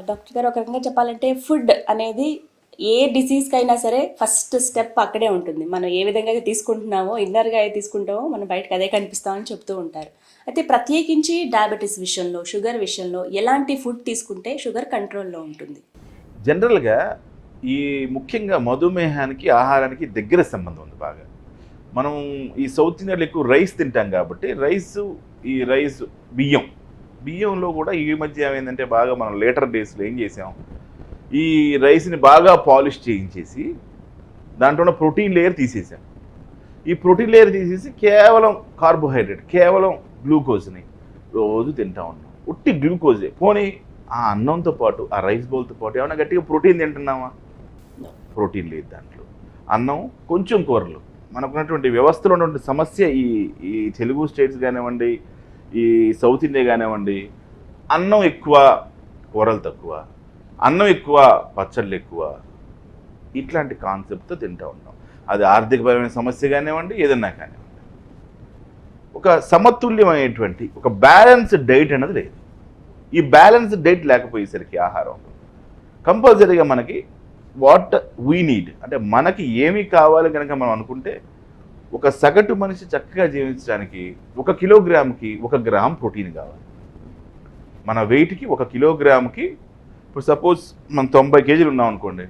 Doctor గారు, ఒక రకంగా చెప్పాలంటే ఫుడ్ అనేది ఏ డిసీజ్కైనా సరే ఫస్ట్ స్టెప్ అక్కడే ఉంటుంది. మనం ఏ విధంగా అయితే తీసుకుంటున్నామో, ఇన్నర్గా అయితే తీసుకుంటామో మనం బయటకు అదే కనిపిస్తామని చెప్తూ ఉంటారు. అయితే ప్రత్యేకించి డయాబెటీస్ విషయంలో, షుగర్ విషయంలో ఎలాంటి ఫుడ్ తీసుకుంటే షుగర్ కంట్రోల్లో ఉంటుంది? జనరల్గా ఈ ముఖ్యంగా మధుమేహానికి ఆహారానికి దగ్గర సంబంధం ఉంది బాగా. మనం ఈ సౌత్ ఇండియాలో ఎక్కువ రైస్ తింటాం కాబట్టి రైస్ బియ్యంలో కూడా ఈ మధ్య ఏమైందంటే బాగా మనం లేటర్ డేస్లో ఏం చేసాం, ఈ రైస్ని బాగా పాలిష్ చేయించేసి దాంట్లో ఉన్న ప్రోటీన్ లేయర్ తీసేసాం. ఈ ప్రోటీన్ లేయర్ తీసేసి కేవలం కార్బోహైడ్రేట్, కేవలం గ్లూకోజ్ని రోజు తింటా ఉన్నాం. ఉట్టి గ్లూకోజే. పోనీ ఆ అన్నంతో పాటు, ఆ రైస్ బౌల్తో పాటు ఏమైనా గట్టిగా ప్రోటీన్ తింటున్నామా? ప్రోటీన్ లేదు దాంట్లో. అన్నం, కొంచెం కూరలు. మనకున్నటువంటి వ్యవస్థలో ఉన్నటువంటి సమస్య ఈ తెలుగు స్టేట్స్ కానివ్వండి, ఈ సౌత్ ఇండియా కానివ్వండి, అన్నం ఎక్కువ, కూరలు తక్కువ, అన్నం ఎక్కువ, పచ్చళ్ళు ఎక్కువ, ఇట్లాంటి కాన్సెప్ట్తో తింటూ ఉన్నాం. అది ఆర్థికపరమైన సమస్య కానివ్వండి, ఏదన్నా కానివ్వండి. ఒక సమతుల్యమైనటువంటి ఒక బ్యాలెన్స్డ్ డైట్ అనేది లేదు. ఈ బ్యాలెన్స్డ్ డైట్ లేకపోయేసరికి ఆహారం కంపల్సరీగా మనకి వాట్ వీ నీడ్, అంటే మనకి ఏమి కావాలి కనుక మనం అనుకుంటే, ఒక సగటు మనిషి చక్కగా జీవించడానికి 1 కిలోగ్రామ్కి 1 గ్రామ్ ప్రోటీన్ కావాలి. మన వెయిట్కి 1 కిలోగ్రామ్కి, ఇప్పుడు సపోజ్ మనం 90 కేజీలు ఉన్నాం అనుకోండి,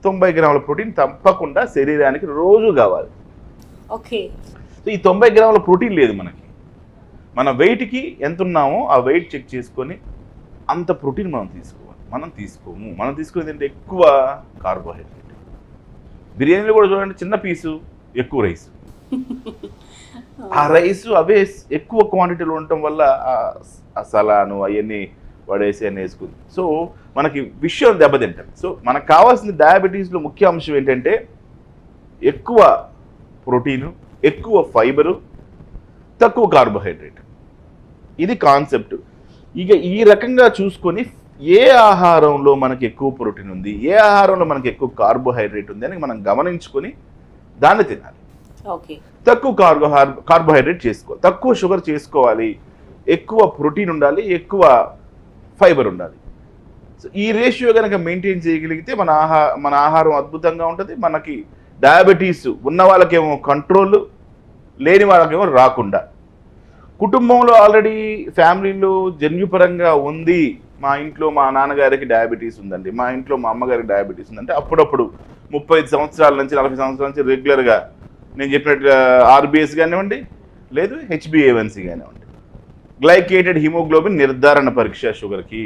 90 గ్రాముల ప్రోటీన్ తప్పకుండా శరీరానికి రోజు కావాలి. ఓకే. సో ఈ 90 గ్రాముల ప్రోటీన్ లేదు మనకి. మన వెయిట్కి ఎంత ఉన్నామో ఆ వెయిట్ చెక్ చేసుకొని అంత ప్రోటీన్ మనం తీసుకోవాలి. మనం తీసుకునేది అంటే ఎక్కువ కార్బోహైడ్రేట్. బిర్యానీలో కూడా చూడండి, చిన్న పీసు, ఎక్కువ రైస్. ఆ రైస్ అవే ఎక్కువ క్వాంటిటీలో ఉండటం వల్ల ఆ సలాను అవన్నీ పడేసి అని వేసుకుంది. సో మనకి విషయం దెబ్బతింటాం. సో మనకు కావాల్సిన డయాబెటీస్లో ముఖ్య అంశం ఏంటంటే ఎక్కువ ప్రోటీను, ఎక్కువ ఫైబరు, తక్కువ కార్బోహైడ్రేట్. ఇది కాన్సెప్ట్. ఇక ఈ రకంగా చూసుకొని ఏ ఆహారంలో మనకి ఎక్కువ ప్రోటీన్ ఉంది, ఏ ఆహారంలో మనకి ఎక్కువ కార్బోహైడ్రేట్ ఉంది అని మనం గమనించుకొని దాన్ని తినాలి. తక్కువ కార్బోహైడ్రేట్ చేసుకోవాలి, తక్కువ షుగర్ చేసుకోవాలి, ఎక్కువ ప్రోటీన్ ఉండాలి, ఎక్కువ ఫైబర్ ఉండాలి. సో ఈ రేషియో కనుక మెయింటైన్ చేయగలిగితే మన ఆహారం అద్భుతంగా ఉంటుంది. మనకి డయాబెటీస్ ఉన్న వాళ్ళకేమో కంట్రోల్, లేని వాళ్ళకేమో రాకుండా. కుటుంబంలో ఆల్రెడీ ఫ్యామిలీలో జన్యుపరంగా ఉంది, మా ఇంట్లో మా నాన్నగారికి డయాబెటీస్ ఉందండి, మా ఇంట్లో మా అమ్మగారికి డయాబెటీస్ ఉందంటే అప్పుడప్పుడు 35 సంవత్సరాల నుంచి 40 సంవత్సరాల నుంచి రెగ్యులర్గా నేను చెప్పినట్టు ఆర్బిఎస్ కానివ్వండి, లేదు HbA1c కానివ్వండి, గ్లైకేటెడ్ హిమోగ్లోబిన్ నిర్ధారణ పరీక్ష షుగర్కి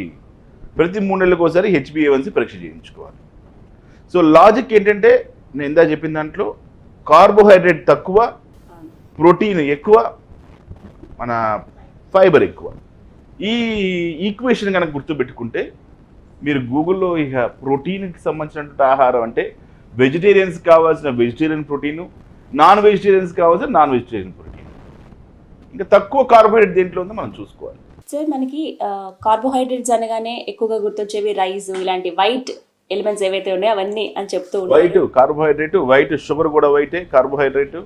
ప్రతి 3 నెలలకు ఒకసారి HbA1c పరీక్ష చేయించుకోవాలి. సో లాజిక్ ఏంటంటే నేను ఇందా చెప్పిన దాంట్లో కార్బోహైడ్రేట్ తక్కువ, ప్రోటీన్ ఎక్కువ, మన ఫైబర్ ఎక్కువ. ఈ ఈక్వేషన్ కనుక గుర్తుపెట్టుకుంటే మీరు గూగుల్లో ఇక ప్రోటీన్కి సంబంధించినటువంటి ఆహారం అంటే వెజిటేరియన్స్ కావాల్సిన వెజిటేరియన్ ప్రోటీను, నాన్ వెజిటేరియన్స్ కావాల్సిన నాన్ వెజిటేరియన్ ప్రోటీన్, ఇంకా తక్కువ కార్బోహైడ్రేట్ దేంట్లో ఉందో మనం చూసుకోవాలి. సార్, మనకి కార్బోహైడ్రేట్స్ అనగానే ఎక్కువగా గుర్తొచ్చేవి రైస్, ఇలాంటి వైట్ ఎలిమెంట్స్ ఏవైతే ఉన్నాయో అవన్నీ అని చెప్తూ ఉంటారు. వైట్ కార్బోహైడ్రేట్, వైట్ షుగర్ కూడా వైటే, కార్బోహైడ్రేట్,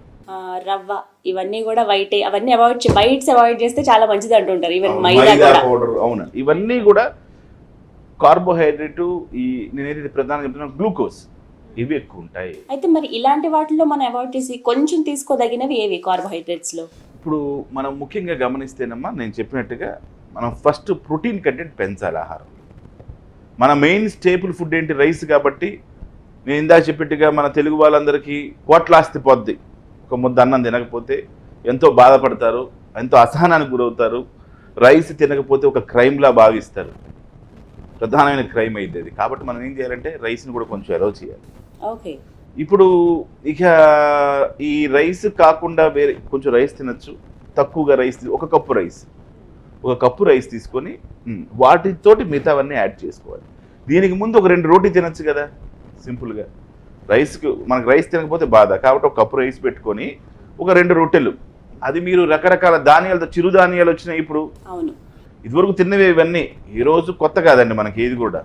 రవ్వ ఇవన్నీ కూడా వైటే. అవన్నీ వైట్స్ అవాయిడ్ చేస్తే చాలా మంచిది అంటుంటారు. ఈవెన్ మైదా పౌడర్, అవును, ఇవన్నీ కూడా కార్బోహైడ్రేట్. నేనైతే ప్రధానంగా చెప్తున్నా గ్లూకోజ్, ఇవి ఎక్కువ ఉంటాయి. అయితే మరి ఇలాంటి వాటిలో మనం అవాయిడ్ చేసి కొంచెం తీసుకోదగినవి ఏవి కార్బోహైడ్రేట్స్ లో? ఇప్పుడు మనం ముఖ్యంగా గమనిస్తేనమ్మా, నేను చెప్పినట్టుగా మనం ఫస్ట్ ప్రోటీన్ కంటెంట్ పెంచాలి ఆహారం. మన మెయిన్ స్టేపుల్ ఫుడ్ ఏంటి? రైస్. కాబట్టి నేను ఇందా చెప్పినట్టుగా మన తెలుగు వాళ్ళందరికీ కోట్లాస్తి పొద్ది, ఒక ముద్ద అన్నం తినకపోతే ఎంతో బాధపడతారు, ఎంతో అసహనానికి గురవుతారు. రైస్ తినకపోతే ఒక క్రైమ్లా భావిస్తారు, ప్రధానమైన క్రైమ్ అయితే అది. కాబట్టి మనం ఏం చేయాలంటే రైస్ని కూడా కొంచెం అలౌ చేయాలి. ఓకే. ఇప్పుడు ఇక ఈ రైస్ కాకుండా వేరే కొంచెం రైస్ తినచ్చు. తక్కువగా రైస్, ఒక కప్పు రైస్ తీసుకొని వాటితోటి మిగతావన్నీ యాడ్ చేసుకోవాలి. దీనికి ముందు ఒక 2 రోటీ తినచ్చు కదా సింపుల్గా. మనకు రైస్ తినకపోతే బాధ, కాబట్టి ఒక కప్పు రైస్ పెట్టుకొని ఒక 2 రొట్టెలు, అది మీరు రకరకాల ధాన్యాలతో, చిరుధాన్యాలు వచ్చినాయి ఇప్పుడు. ఇదివరకు తిన్నవి ఇవన్నీ, ఈరోజు కొత్త కాదండి మనకి ఏది కూడా.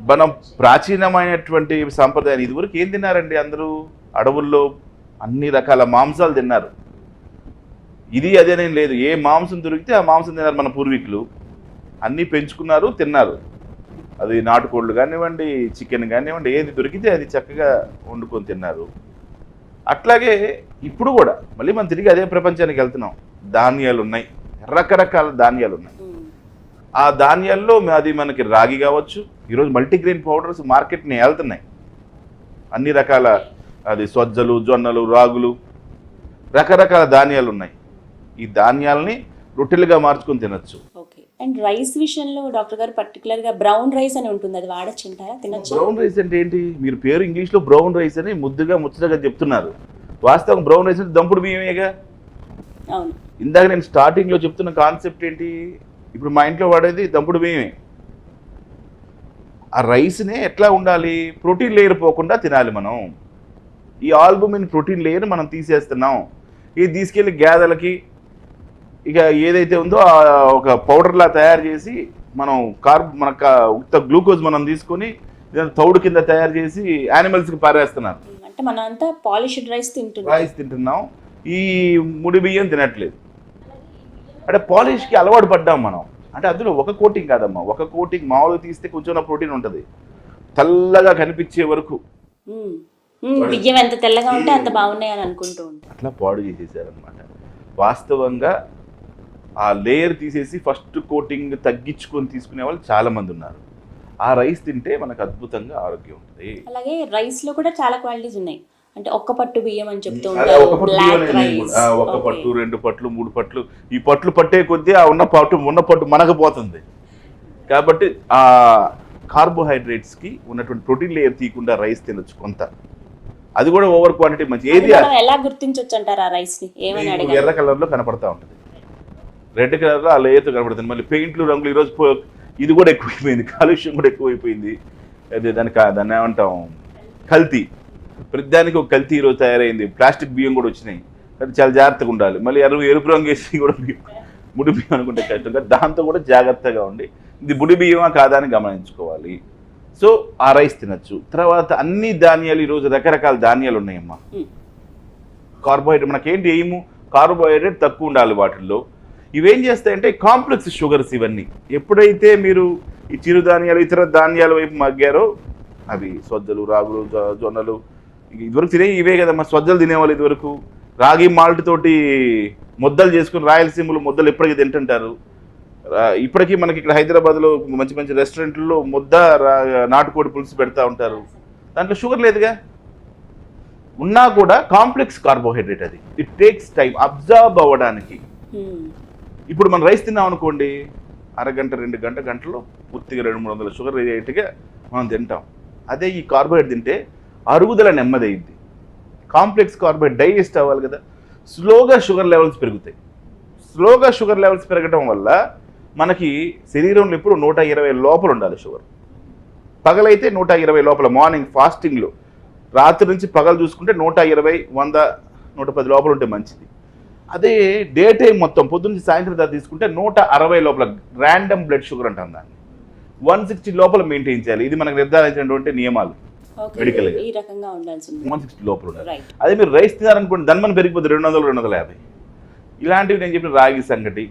మనం ప్రాచీనమైనటువంటి సాంప్రదాయాలు. ఇదివరకు ఏం తిన్నారండి అందరూ? అడవుల్లో అన్ని రకాల మాంసాలు తిన్నారు. ఇది అదేనేం లేదు, ఏ మాంసం దొరికితే ఆ మాంసం తిన్నారు మన పూర్వీకులు. అన్నీ పెంచుకున్నారు, తిన్నారు. అది నాటుకోళ్ళు కానివ్వండి, చికెన్ కానివ్వండి, ఏది దొరికితే అది చక్కగా వండుకొని తిన్నారు. అట్లాగే ఇప్పుడు కూడా మళ్ళీ మనం తిరిగి అదే ప్రపంచానికి వెళ్తున్నాం. ధాన్యాలు ఉన్నాయి, రకరకాల ధాన్యాలు ఉన్నాయి. ఆ ధాన్యాల్లో అది మనకి రాగి కావచ్చు. ఈరోజు మల్టీగ్రెయిన్ పౌడర్స్ మార్కెట్ని వెళ్తున్నాయి. అన్ని రకాల అది సజ్జలు, జొన్నలు, రాగులు, రకరకాల ధాన్యాలు ఉన్నాయి. ఈ ధాన్యాలని రొట్టెలుగా మార్చుకొని తినచ్చు. ఓకే. అండ్ రైస్ విషయంలో డాక్టర్ గారు పర్టికులర్గా బ్రౌన్ రైస్ అని ఉంటుంది, అది వాడచ్చు అంటారా, తినచ్చు? బ్రౌన్ రైస్ అంటే ఏంటి? మీరు పేరు ఇంగ్లీష్లో బ్రౌన్ రైస్ అని ముచ్చటగా చెప్తున్నారు. వాస్తవం బ్రౌన్ రైస్ అంటే దంపుడు బియ్యమేగా. అవును. ఇందాక నేను స్టార్టింగ్లో చెప్తున్న కాన్సెప్ట్ ఏంటి? ఇప్పుడు మా ఇంట్లో వాడేది దంపుడు బియ్యమే. ఆ రైస్నే ఎట్లా ఉండాలి? ప్రోటీన్ లేయర్ పోకుండా తినాలి మనం. ఈ ఆల్బుమిన్ ప్రోటీన్ లేయర్ మనం తీసేస్తున్నాం. ఇది తీసుకెళ్ళి గేదెలకి ఇక ఏదైతే ఉందో ఒక పౌడర్లా తయారు చేసి మనం ఉత్త గ్లూకోజ్ మనం తీసుకొని తౌడు కింద తయారు చేసి యానిమల్స్కి పారేస్తున్నారు. అంటే మనం అంతా పాలిష్డ్ రైస్ తింటున్నాం. ఈ ముడి బియ్యం తినట్లేదు. అంటే పాలిష్కి అలవాటు పడ్డాం మనం. అంటే అందులో ఒక కోటింగ్ కాదమ్మా, ఒక కోటింగ్ మామూలుగా తీస్తే కొంచెం ప్రోటీన్ ఉంటుంది, తెల్లగా కనిపించే వరకు. బియ్యం ఎంత తెల్లగా ఉంటే అంత బాగున్నాయని అనుకుంటూ ఉంటాం. అట్లా పాడు చేసేసారనమాట. వాస్తవంగా ఆ లేయర్ తీసేసి ఫస్ట్ కోటింగ్ తగ్గించుకొని తీసుకునే వాళ్ళు చాలా మంది ఉన్నారు. ఆ రైస్ తింటే మనకు అద్భుతంగా ఆరోగ్యం ఉంటుంది. అలాగే రైస్ లో కూడా చాలా క్వాలిటీస్ ఉన్నాయి. అంటే ఒక్క పట్టు బియ్యం అని చెప్తూ ఉంటారు, బ్లాక్ రైస్, ఒక పట్టు, 2 పట్లు, 3 పట్లు. ఈ పట్లు పట్టే కొద్దీ ఆ ఉన్న పట్టు మనకపోతుంది. కాబట్టి ఆ కార్బోహైడ్రేట్స్ కి ఉన్నటువంటి ప్రోటీన్ లేయర్ తీయకుండా రైస్ తినొచ్చు కొంత. అది కూడా ఓవర్ క్వాంటిటీ మంచి. ఏది ఎలా గుర్తించవచ్చు అంటారు ఆ రైస్ ని? ఏమని అడగాలి? ఎర్ర కలర్ లో కనపడతా ఉంటుంది, రెడ్ కలర్ లో ఆ లేయర్ కనపడుతుంది. మళ్ళీ పెయింట్లు, రంగులు ఈరోజు ఇది కూడా ఎక్కువైపోయింది, కాలుష్యం కూడా ఎక్కువైపోయింది. అదే దాన్ని ఏమంటాం, కల్తీ. ప్రతిదానికి ఒక కల్తీ ఈరోజు తయారైంది. ప్లాస్టిక్ బియ్యం కూడా వచ్చినాయి. అది చాలా జాగ్రత్తగా ఉండాలి. మళ్ళీ ఎరుపు రంగు వేసి కూడా ముడి బియ్యం అనుకుంటే కష్టంగా, దాంతో కూడా జాగ్రత్తగా ఉండి ఇది ముడి బియ్యమా కాదా అని గమనించుకోవాలి. సో ఆ రైస్ తినచ్చు. తర్వాత అన్ని ధాన్యాలు, ఈరోజు రకరకాల ధాన్యాలు ఉన్నాయమ్మా. కార్బోహైడ్రేట్ మనకేంటి ఎయిము? కార్బోహైడ్రేట్ తక్కువ ఉండాలి వాటిల్లో. ఇవేం చేస్తాయంటే కాంప్లెక్స్ షుగర్స్. ఇవన్నీ ఎప్పుడైతే మీరు ఈ చిరుధాన్యాలు, ఇతర ధాన్యాల వైపు మగ్గారో, అవి సజ్జలు, రాగులు, జొన్నలు, ఇదివరకు తినే ఇవే కదమ్మా. సజ్జలు తినేవాళ్ళు ఇదివరకు. రాగి మాల్ట్ తోటి ముద్దలు చేసుకుని రాయలసీమలో ముద్దలు ఇప్పటికీ తింటుంటారు. ఇప్పటికీ మనకి ఇక్కడ హైదరాబాద్లో మంచి మంచి రెస్టారెంట్లలో ముద్ద నాటుకోడి పులుసు పెడతా ఉంటారు. దాంట్లో షుగర్ లేదుగా. ఉన్నా కూడా కాంప్లెక్స్ కార్బోహైడ్రేట్. అది ఇట్ టేక్స్ టైం అబ్జర్వ్ అవ్వడానికి. ఇప్పుడు మనం రైస్ తిన్నాం అనుకోండి, అరగంట, 2 గంటలో పూర్తిగా 200-300 షుగర్ అయ్యేట్టుగా మనం తింటాం. అదే ఈ కార్బోహైడ్రేట్ తింటే అరుగుదల నెమ్మది అయింది. కాంప్లెక్స్ కార్బోహైడ్రేట్ డైజెస్ట్ అవ్వాలి కదా. స్లోగా షుగర్ లెవెల్స్ పెరుగుతాయి. స్లోగా షుగర్ లెవెల్స్ పెరగడం వల్ల మనకి శరీరంలో ఎప్పుడు 120 లోపల ఉండాలి షుగర్. పగలైతే 120 లోపల, మార్నింగ్ ఫాస్టింగ్లో. రాత్రి నుంచి పగలు చూసుకుంటే 120, 100, 110 లోపల ఉంటే మంచిది. అదే డే టైం మొత్తం పొద్దున్న నుంచి సాయంత్రం దాకా తీసుకుంటే 160 లోపల, ర్యాండమ్ బ్లడ్ షుగర్ అంటాం దాన్ని, 160 లోపల మెయింటైన్ చేయాలి. ఇది మనకు నిర్ధారించినటువంటి నియమాలు మెడికల్ గా. 160 లోపల ఉండాలి. అదే మీరు రైస్ తినారనుకోండి, ధన్మని పెరిగిపోతుంది 200, 250. ఇలాంటివి నేను చెప్పిన రాగి సంగటి,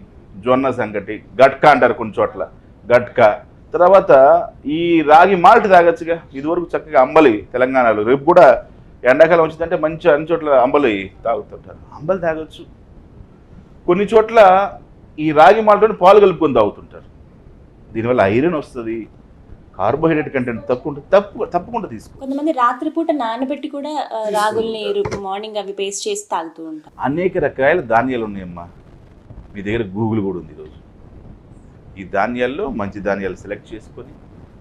జొన్న సంగటి, గట్కా అంటారు కొన్ని చోట్ల, గట్కా. తర్వాత ఈ రాగి మాల్ట్ తాగొచ్చుగా. ఇదివరకు చక్కగా అంబలి తెలంగాణలో, రేపు కూడా ఎండాకాలం వచ్చిందంటే మంచి అన్ని చోట్ల అంబలి తాగుతుంటారు. అంబలి తాగొచ్చు. కొన్ని చోట్ల ఈ రాగి మాల్ట్ని పాలు కలుపుకొని తాగుతుంటారు. దీనివల్ల ఐరన్ వస్తుంది, కార్బోహైడ్రేట్ కంటెంట్ తప్పకుండా తీసుకో. కొంతమంది రాత్రిపూట నానబెట్టి కూడా రాగుల్ని మార్నింగ్ అవి పేస్ట్ చేసి తాగుతూ ఉంటారు. అనేక రకాల ధాన్యాలు ఉన్నాయమ్మా. మీ దగ్గర గూగుల్ కూడా ఉంది ఈరోజు. ఈ ధాన్యాల్లో మంచి ధాన్యాలు సెలెక్ట్ చేసుకొని,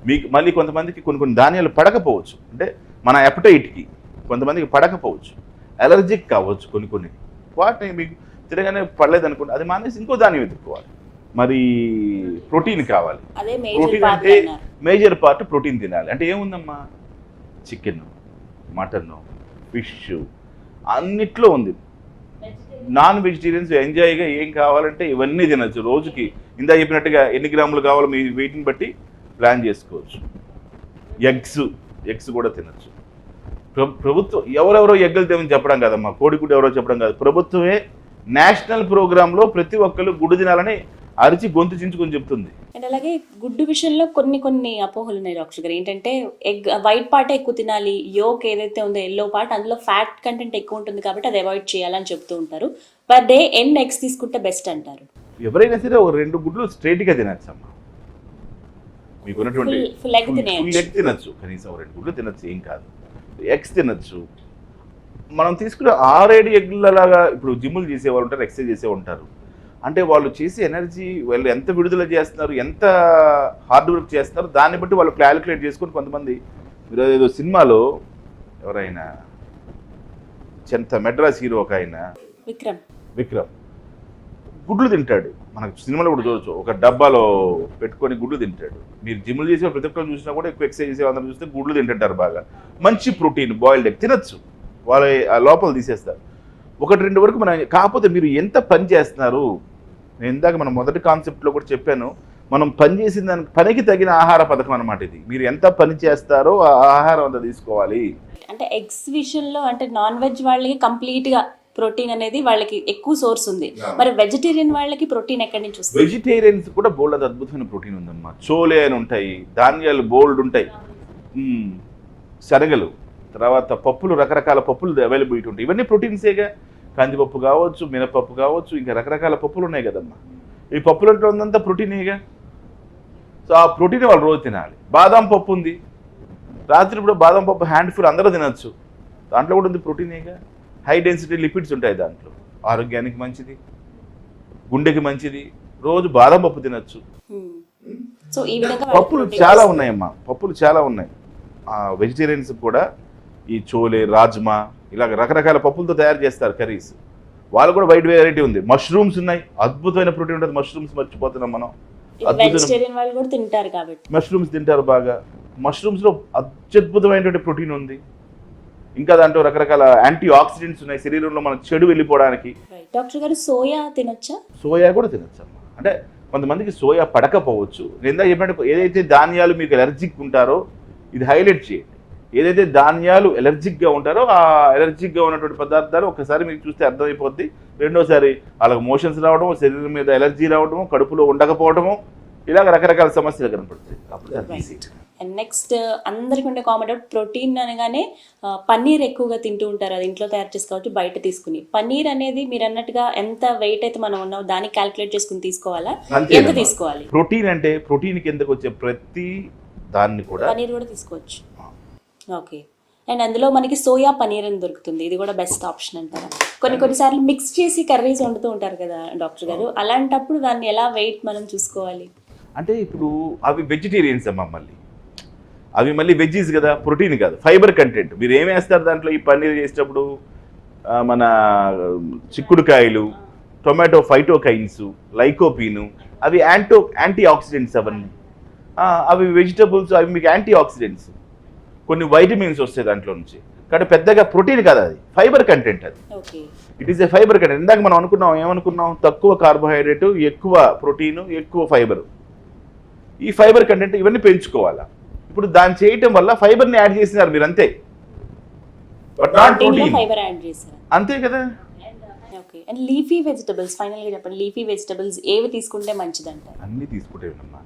మీకు మళ్ళీ కొంతమందికి కొన్ని ధాన్యాలు పడకపోవచ్చు. అంటే మన అపటైట్కి కొంతమందికి పడకపోవచ్చు, అలర్జిక్ కావచ్చు కొన్ని. వాటిని మీకు తినగానే పడలేదు అనుకోండి, అది మానేసి ఇంకో ధాన్యం ఎత్తుకోవాలి. మరి ప్రోటీన్ కావాలి. ప్రోటీన్ అంటే మేజర్ పార్ట్ ప్రోటీన్ తినాలి. అంటే ఏముందమ్మా, చికెన్, మటన్, ఫిష్ అన్నిట్లో ఉంది. నాన్ వెజిటేరియన్స్ ఎంజాయ్గా ఏం కావాలంటే ఇవన్నీ తినచ్చు. రోజుకి ఇందా చెప్పినట్టుగా ఎన్ని గ్రాములు కావాలో మీ వెయిట్ని బట్టి ప్లాన్ చేసుకోవచ్చు. ఎగ్స్ కూడా తినచ్చు. ప్రభుత్వం ఎవరెవరో ఎగ్గులు తినని చెప్పడం కాదమ్మా, కోడిగుడ్డు ఎవరో చెప్పడం కాదు. ప్రభుత్వమే నేషనల్ ప్రోగ్రాంలో ప్రతి ఒక్కరు గుడ్డు తినాలని అరిచి గొంతు చించుకొని చెప్తుంది. అండ్ అలాగే గుడ్డు విషయంలో కొన్ని అపోహలు ఉన్నాయి డాక్టర్ గారు. ఏంటంటే ఎగ్ వైట్ పార్ట్ ఎక్కువ తినాలి, యోక్ ఏదైతే ఉందో ఎల్లో పార్ట్ అందులో ఫ్యాట్ కంటెంట్ ఎక్కువ ఉంటుంది కాబట్టి అది అవాయిడ్ చేయాలని చెప్తూ ఉంటారు. పర్ డే ఎన్ని ఎగ్స్ తీసుకుంటే బెస్ట్ అంటారు? ఎవరైనా సరే ఒక 2 గుడ్లు స్ట్రైట్గా తినచ్చమ్మా. మీకున్నటువంటి ఫుల్ ఎగ్ తినేయచ్చు. ఎగ్ తినచ్చు, కనీసం 2 గుడ్లు తినచ్చు, ఏం కాదు. ఎగ్స్ తినచ్చు. మనం తీసుకునే 6-7 ఎగ్లలాగా ఇప్పుడు జిమ్ములు చేసేవాళ్ళు ఉంటారు, ఎక్సర్సైజ్ చేసే ఉంటారు. అంటే వాళ్ళు చేసే ఎనర్జీ, వాళ్ళు ఎంత విడుదల చేస్తున్నారు, ఎంత హార్డ్ వర్క్ చేస్తున్నారు, దాన్ని బట్టి వాళ్ళు క్యాలిక్యులేట్ చేసుకొని కొంతమంది. మీరు ఏదో సినిమాలో ఎవరైనా మెడ్రాస్ హీరో ఒక ఆయన విక్రమ్ గుడ్లు తింటాడు. మనకు సినిమాలో కూడా చూడొచ్చు, ఒక డబ్బాలో పెట్టుకొని గుడ్లు తింటాడు. మీరు జిమ్లు చేసే ప్రతి ఒక్కరు చూసినా కూడా ఎక్కువ ఎక్సర్సైజ్ చేసే అందరూ చూస్తే గుడ్లు తింటుంటారు బాగా. మంచి ప్రోటీన్ బాయిల్డ్ ఎగ్ తినచ్చు, వాళ్ళ లోపల తీసేస్తారు. 1-2 వరకు మనం. కాకపోతే మీరు ఎంత పని చేస్తున్నారు, నేను ఇందాక మనం మొదటి కాన్సెప్ట్లో కూడా చెప్పాను, మనం పని చేసిన దానికి పనికి తగిన ఆహార పథకం అనమాట ఇది. మీరు ఎంత పని చేస్తారో ఆ ఆహారం అంతా తీసుకోవాలి. అంటే ఎగ్స్ విషయంలో అంటే నాన్ వెజ్ వాళ్ళకి కంప్లీట్గా ప్రోటీన్ అనేది వాళ్ళకి ఎక్కువ సోర్స్ ఉంది. మరి వెజిటేరియన్ వాళ్ళకి ప్రోటీన్ ఎక్కడి నుంచి వస్తుంది? వెజిటేరియన్స్ కూడా బోల్డ్ అద్భుతమైన ప్రోటీన్ ఉందమ్మా. చోలే అని ఉంటాయి, ధాన్యాలు బోల్డ్ ఉంటాయి, శనగలు, తర్వాత పప్పులు, రకరకాల పప్పులు అవైలబిలిటీ ఉంటాయి. ఇవన్నీ ప్రోటీన్సేగా. కందిపప్పు కావచ్చు, మినపప్పు కావచ్చు, ఇంకా రకరకాల పప్పులు ఉన్నాయి కదమ్మా. ఈ పప్పులంటే ఉందంతా ప్రోటీనేగా. సో ఆ ప్రోటీన్ వాళ్ళు రోజు తినాలి. బాదం పప్పు ఉంది, రాత్రి కూడా బాదం పప్పు హ్యాండ్ఫుల్ అందరూ తినచ్చు, దాంట్లో కూడా ఉంది ప్రోటీనేగా. హై డెన్సిటీ లిపిడ్స్ ఉంటాయి దాంట్లో, ఆరోగ్యానికి మంచిది, గుండెకి మంచిది. రోజు బాదం పప్పు తినచ్చు. సో ఈ విధంగా పప్పులు చాలా ఉన్నాయమ్మా, పప్పులు చాలా ఉన్నాయి. వెజిటేరియన్స్ కూడా ఈ చోలే, రాజ్మా, ఇలాగ రకరకాల పప్పులతో తయారు చేస్తారు కర్రీస్. వాళ్ళు కూడా వైడ్ వెరైటీ ఉంది. మష్రూమ్స్ ఉన్నాయి, అద్భుతమైన ప్రోటీన్ ఉంటుంది. మష్రూమ్స్ మర్చిపోతున్నాం మనం. వెజిటేరియన్ వాళ్ళు కూడా తింటారు కాబట్టి మష్రూమ్స్ తింటారు బాగా. మష్రూమ్స్లో అత్యద్భుతమైనటువంటి ప్రోటీన్ ఉంది. ఇంకా దాంట్లో రకరకాల యాంటీ ఆక్సిడెంట్స్ ఉన్నాయి, శరీరంలో మన చెడు వెళ్ళిపోవడానికి. డాక్టర్ గారు సోయా తినొచ్చా? సోయా కూడా తినొచ్చు అమ్మా. అంటే కొంతమందికి సోయా పడకపోవచ్చు. నేను ఇందాక చెప్పినట్టు ఏదైతే ధాన్యాలు మీకు ఎలర్జిక్ ఉంటారో ఇది హైలైట్ చేయండి. ఏదైతే ధాన్యాలు ఎలర్జిక్గా ఉంటారో ఆ ఎలర్జిక్గా ఉన్నటువంటి పదార్థాలు ఒకసారి మీకు చూస్తే అర్థమైపోద్ది. రెండోసారి వాళ్ళకి మోషన్స్ రావడము, శరీరం మీద ఎలర్జీ రావడము, కడుపులో ఉండకపోవడము, ఇలాగ రకరకాల సమస్యలు కనపడుతాయి. అప్పుడు అండ్ నెక్స్ట్ అందరికి ఉండే కామన్ డౌట్, ప్రోటీన్ అనగానే పన్నీర్ ఎక్కువగా తింటూ ఉంటారు. అది ఇంట్లో తయారు చేసుకోవచ్చు, బయట తీసుకుని. పన్నీర్ అనేది మీరు అన్నట్టుగా ఎంత వెయిట్ అయితే మనం ఉన్నామో దాన్ని క్యాల్కులేట్ చేసుకుని తీసుకోవాలా, ఎంత తీసుకోవాలి? ప్రోటీన్ అంటే ప్రోటీన్ కిందకు వచ్చే ప్రతి దాన్ని కూడా పన్నీర్ కూడా తీసుకోవచ్చు. ఓకే. అండ్ అందులో మనకి సోయా పన్నీర్ అని దొరుకుతుంది, ఇది కూడా బెస్ట్ ఆప్షన్ అంటారా? కొన్నిసార్లు మిక్స్ చేసి కర్రీస్ వండుతూ ఉంటారు కదా డాక్టర్ గారు, అలాంటప్పుడు దాన్ని ఎలా వెయిట్ మనం చూసుకోవాలి? అంటే ఇప్పుడు అవి వెజిటేరియన్స్ అమ్మా, అవి మళ్ళీ వెజ్జీస్ కదా, ప్రోటీన్ కాదు, ఫైబర్ కంటెంట్. మీరు ఏం వేస్తారు దాంట్లో? ఈ పన్నీర్ చేసేటప్పుడు మన చిక్కుడుకాయలు, టొమాటో ఫైటోకైన్స్, లైకోపీను, అవి యాంటీ ఆక్సిడెంట్స్. అవన్నీ అవి వెజిటబుల్స్, అవి మీకు యాంటీ ఆక్సిడెంట్స్. కొన్ని వైటమిన్స్ వస్తాయి దాంట్లో నుంచి. కానీ పెద్దగా ప్రోటీన్ కాదు, అది ఫైబర్ కంటెంట్. అది it is a fibre content. ఇందాక మనం ఏమనుకున్నాం? తక్కువ కార్బోహైడ్రేట్, ఎక్కువ ప్రోటీను, ఎక్కువ ఫైబర్. ఈ ఫైబర్ కంటెంట్ ఇవన్నీ పెంచుకోవాలా. ఇప్పుడు దాన్ని చేయటం వల్ల ఫైబర్ని యాడ్ చేసినారు మీరు, అంతే, బట్ నాట్ ప్రోటీన్. అంతే కదా. ఓకే. అండ్ లీఫీ వెజిటబుల్స్, ఫైనల్గా చెప్పండి, లీఫీ వెజిటబుల్స్ ఏవి తీసుకుంటే మంచిదంట? అన్నీ తీసుకుంటే ఉన్నమ్మా.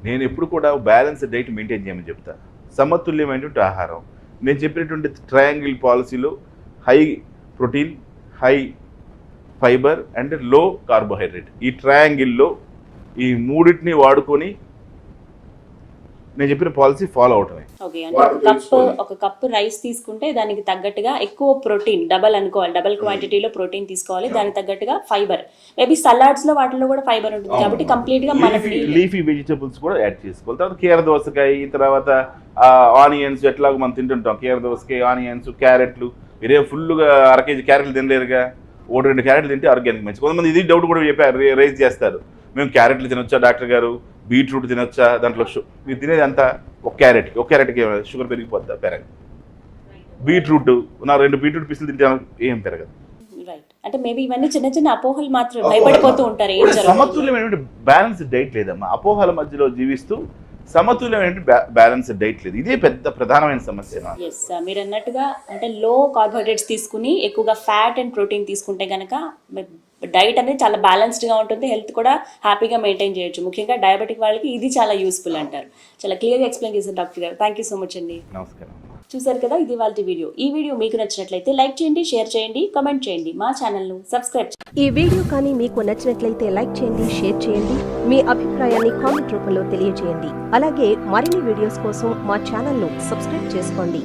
నేను ఎప్పుడు కూడా బ్యాలెన్స్డ్ డైట్ మెయింటైన్ చేయమని చెప్తా. సమతుల్యమైనటువంటి ఆహారం. నేను చెప్పినటువంటి ట్రయాంగిల్ పాలసీలో high protein, high fibre and లో కార్బోహైడ్రేట్, ఈ ట్రయాంగిల్లో ఈ మూడింటిని వాడుకొని నేను చెప్పిన పాలసీ ఫాలో అవటమే. ఓకే. అంటే ఒక కప్పు రైస్ తీసుకుంటే దానికి తగ్గట్టుగా ఎక్కువ ప్రోటీన్, డబల్ అనుకోవాలి, డబల్ క్వాంటిటీలో ప్రోటీన్ తీసుకోవాలి, దానికి తగ్గట్టుగా ఫైబర్. మేబీ సలాడ్స్ లో వాటిలో కూడా ఫైబర్ ఉంటుంది కాబట్టి కంప్లీట్ గా మనకి లీఫీ వెజిటబుల్స్ కూడా యాడ్ చేసుకోవాలి. తర్వాత కీర దోసకాయ, తర్వాత ఆనియన్స్, ఎట్లాగో మనం తింటుంటాం. కీర దోసకాయ, ఆనియన్స్, క్యారెట్లు. మీరేం ఫుల్గా 1 కేజీ క్యారెట్లు తినలేరుగా, 1-2 క్యారెట్లు తింటే ఆరోగ్యానికి మంచి. కొంతమంది ఇది డౌట్ కూడా చెప్పారు, రైజ్ చేస్తారు, మేము క్యారెట్లు తినొచ్చా డాక్టర్ గారు, బీట్రూట్ తినొచ్చా, దాంట్లో మీరు తినేది అంతా ఒక క్యారెట్కి షుగర్ పెరిగిపోద్దా? పెరగదు. బీట్రూట్, నా 2 బీట్రూట్ పీసులు తింటే ఏం పెరగదు. రైట్. అంటే మేబీ ఇవన్నీ చిన్న అపోహలు మాత్రం, భయపడిపోతూ ఉంటారు. సమతుల్యమైనటువంటి బ్యాలెన్స్డ్ డైట్ లేదమ్మా. అపోహల మధ్యలో జీవిస్తూ సమతుల్యమైన బ్యాలెన్స్డ్ డైట్ లేదు. ఇదే పెద్ద ప్రధానమైన సమస్య. ఎస్, మీరు అన్నట్టుగా అంటే లో కార్బోహైడ్రేట్స్ తీసుకుని ఎక్కువగా ఫ్యాట్ అండ్ ప్రోటీన్ తీసుకుంటే కనుక డైట్ అనేది చాలా బ్యాలెన్స్డ్గా ఉంటుంది, హెల్త్ కూడా హ్యాపీగా మెయింటైన్ చేయొచ్చు. ముఖ్యంగా డయాబెటిక్ వాళ్ళకి ఇది చాలా యూస్ఫుల్ అంటారు. చాలా క్లియర్గా ఎక్స్ప్లెయిన్ చేశారు డాక్టర్ గారు. థ్యాంక్ యూ సో మచ్ అండి. నమస్కారం. చూసారు కదా, ఇది వాళ్ళ వీడియో. ఈ వీడియో మీకు నచ్చినట్లయితే లైక్ చేయండి, షేర్ చేయండి, కామెంట్ చేయండి, మా ఛానల్ను సబ్స్క్రైబ్ చేయండి. ఈ వీడియో కానీ మీకు నచ్చినట్లయితే లైక్ చేయండి, షేర్ చేయండి, మీ అభిప్రాయాన్ని కామెంట్ రూపంలో తెలియజేయండి. అలాగే మరిన్ని వీడియోస్ కోసం మా ఛానల్ను సబ్స్క్రైబ్ చేసుకోండి.